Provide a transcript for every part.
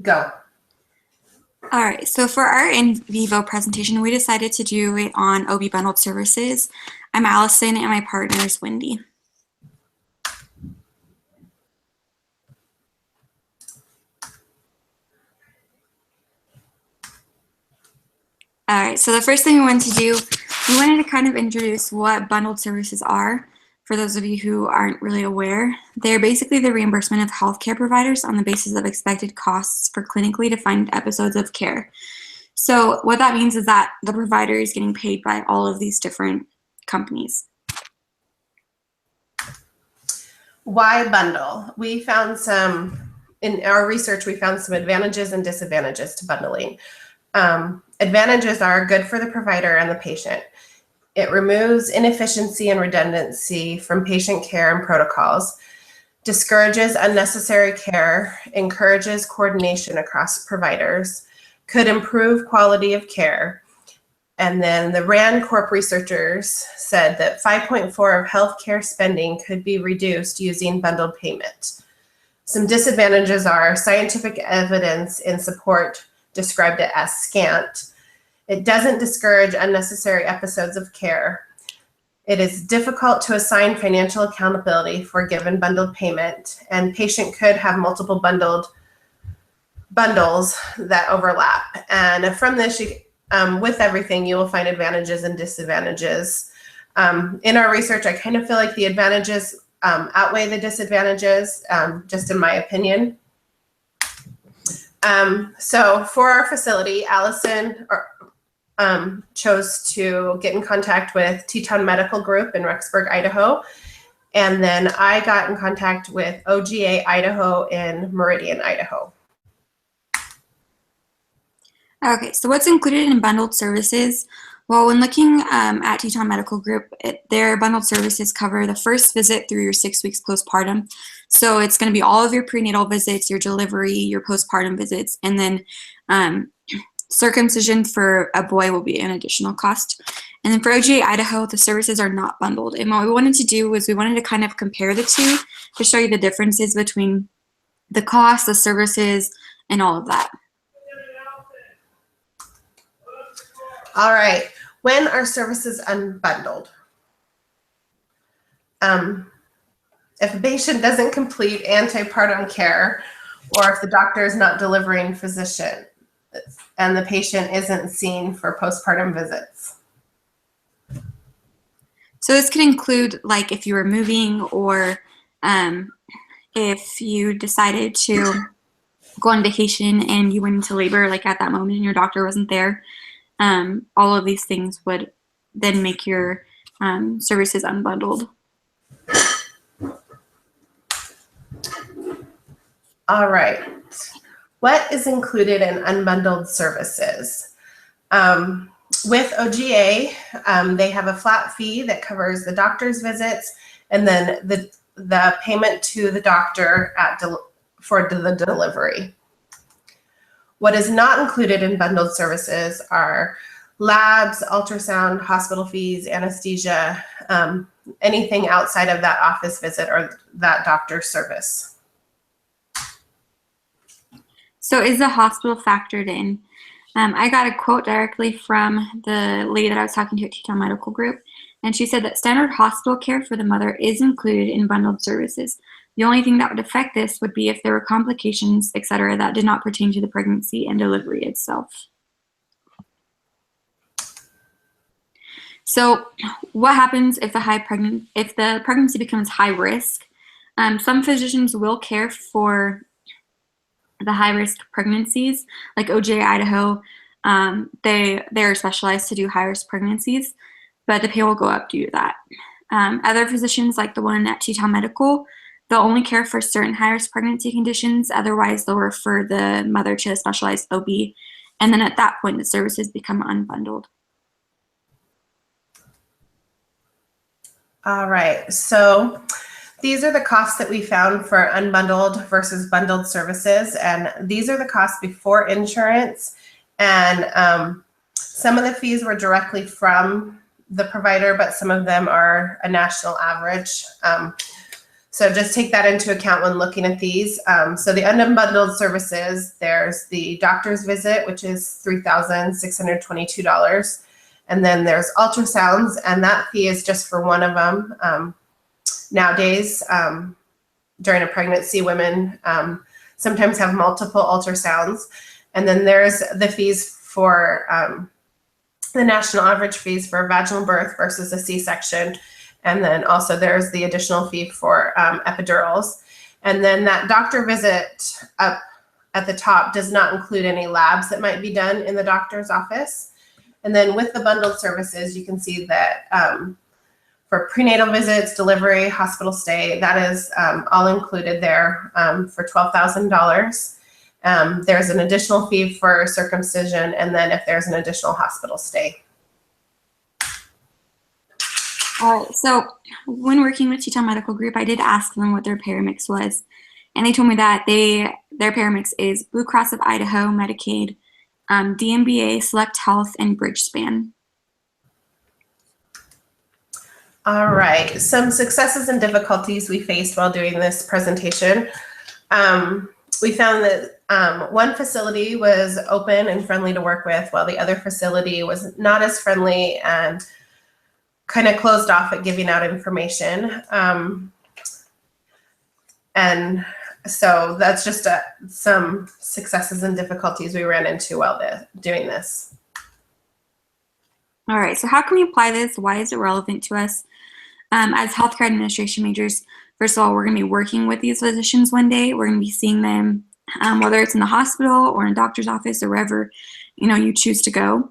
Go. All right, so for our in vivo presentation, we decided to do it on OB bundled services. I'm Allison and my partner is Wendy. All right, so the first thing we wanted to do, we wanted to kind of introduce what bundled services are. For those of you who aren't really aware, they're basically the reimbursement of healthcare providers on the basis of expected costs for clinically defined episodes of care. So what that means is that the provider is getting paid by all of these different companies. Why bundle? In our research, we found some advantages and disadvantages to bundling. Advantages are good for the provider and the patient. It removes inefficiency and redundancy from patient care and protocols, discourages unnecessary care, encourages coordination across providers, could improve quality of care. And then the RAND Corp researchers said that 5.4 of healthcare spending could be reduced using bundled payment. Some disadvantages are scientific evidence in support described it as scant. It doesn't discourage unnecessary episodes of care. It is difficult to assign financial accountability for a given bundled payment, and patient could have multiple bundles that overlap. And from this, with everything, you will find advantages and disadvantages. In our research, I kind of feel like the advantages outweigh the disadvantages, just in my opinion. So for our facility, Allison chose to get in contact with Teton Medical Group in Rexburg, Idaho. And then I got in contact with OGA Idaho in Meridian, Idaho. Okay, so what's included in bundled services? Well, when looking at Teton Medical Group, their bundled services cover the first visit through your 6 weeks postpartum. So it's going to be all of your prenatal visits, your delivery, your postpartum visits, and then circumcision for a boy will be an additional cost. And then for OGA Idaho, the services are not bundled. And what we wanted to do was we wanted to kind of compare the two to show you the differences between the cost, the services, and all of that. All right, when are services unbundled? If a patient doesn't complete antepartum care, or if the doctor is not delivering physician, and the patient isn't seen for postpartum visits. So this could include like if you were moving or if you decided to go on vacation and you went into labor like at that moment and your doctor wasn't there. All of these things would then make your services unbundled. All right. What is included in unbundled services? With OGA, they have a flat fee that covers the doctor's visits and then the payment to the doctor for the delivery. What is not included in bundled services are labs, ultrasound, hospital fees, anesthesia, anything outside of that office visit or that doctor's service. So is the hospital factored in? I got a quote directly from the lady that I was talking to at Teton Medical Group, and she said that standard hospital care for the mother is included in bundled services. The only thing that would affect this would be if there were complications, etc., that did not pertain to the pregnancy and delivery itself. So what happens if the pregnancy becomes high risk? Some physicians will care for the high risk pregnancies, like OGA Idaho. They're specialized to do high risk pregnancies, but the pay will go up due to that. Other physicians, like the one at Teton Medical, they'll only care for certain high-risk pregnancy conditions. Otherwise, they'll refer the mother to a specialized OB. And then at that point, the services become unbundled. All right. So these are the costs that we found for unbundled versus bundled services. And these are the costs before insurance. And some of the fees were directly from the provider, but some of them are a national average. So just take that into account when looking at these. So the unbundled services, there's the doctor's visit, which is $3,622. And then there's ultrasounds, and that fee is just for one of them. Nowadays, during a pregnancy, women sometimes have multiple ultrasounds. And then there's the fees for the national average fees for a vaginal birth versus a C-section. And then also there's the additional fee for epidurals. And then that doctor visit up at the top does not include any labs that might be done in the doctor's office. And then with the bundled services, you can see that for prenatal visits, delivery, hospital stay, that is all included there for $12,000. There's an additional fee for circumcision, and then if there's an additional hospital stay. All right, so when working with Teton Medical Group, I did ask them what their payer mix was, and they told me that their payer mix is Blue Cross of Idaho, Medicaid, DMBA, Select Health, and BridgeSpan. All right, some successes and difficulties we faced while doing this presentation. We found that one facility was open and friendly to work with, while the other facility was not as friendly and kind of closed off at giving out information. And so that's just some successes and difficulties we ran into while doing this. All right, so how can we apply this? Why is it relevant to us? As healthcare administration majors, first of all, we're going to be working with these physicians one day. We're going to be seeing them, whether it's in the hospital or in a doctor's office or wherever you choose to go.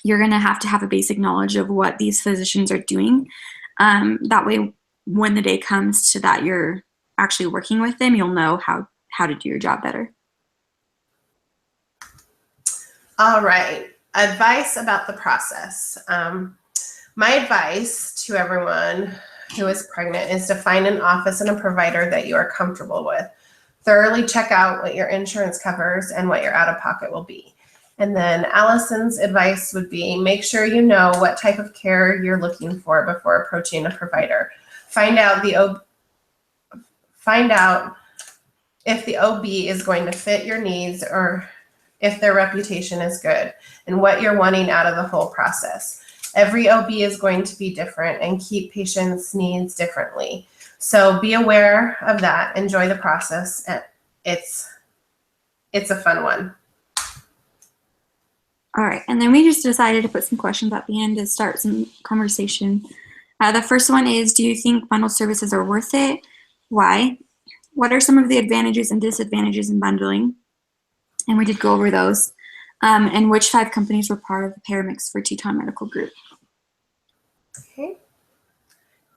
You're going to have a basic knowledge of what these physicians are doing. That way, when the day comes to that you're actually working with them, you'll know how to do your job better. All right, advice about the process. My advice to everyone who is pregnant is to find an office and a provider that you are comfortable with. Thoroughly check out what your insurance covers and what your out-of-pocket will be. And then Allison's advice would be make sure you know what type of care you're looking for before approaching a provider. Find out if the OB is going to fit your needs or if their reputation is good and what you're wanting out of the whole process. Every OB is going to be different and keep patients' needs differently. So be aware of that. Enjoy the process. It's a fun one. All right, and then we just decided to put some questions at the end to start some conversation. The first one is, do you think bundled services are worth it? Why? What are some of the advantages and disadvantages in bundling? And we did go over those. And which 5 companies were part of the payer mix for Teton Medical Group? Okay.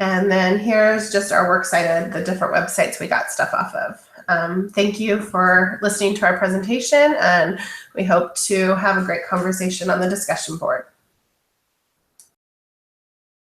And then here's just our works cited, the different websites we got stuff off of. Thank you for listening to our presentation, and we hope to have a great conversation on the discussion board.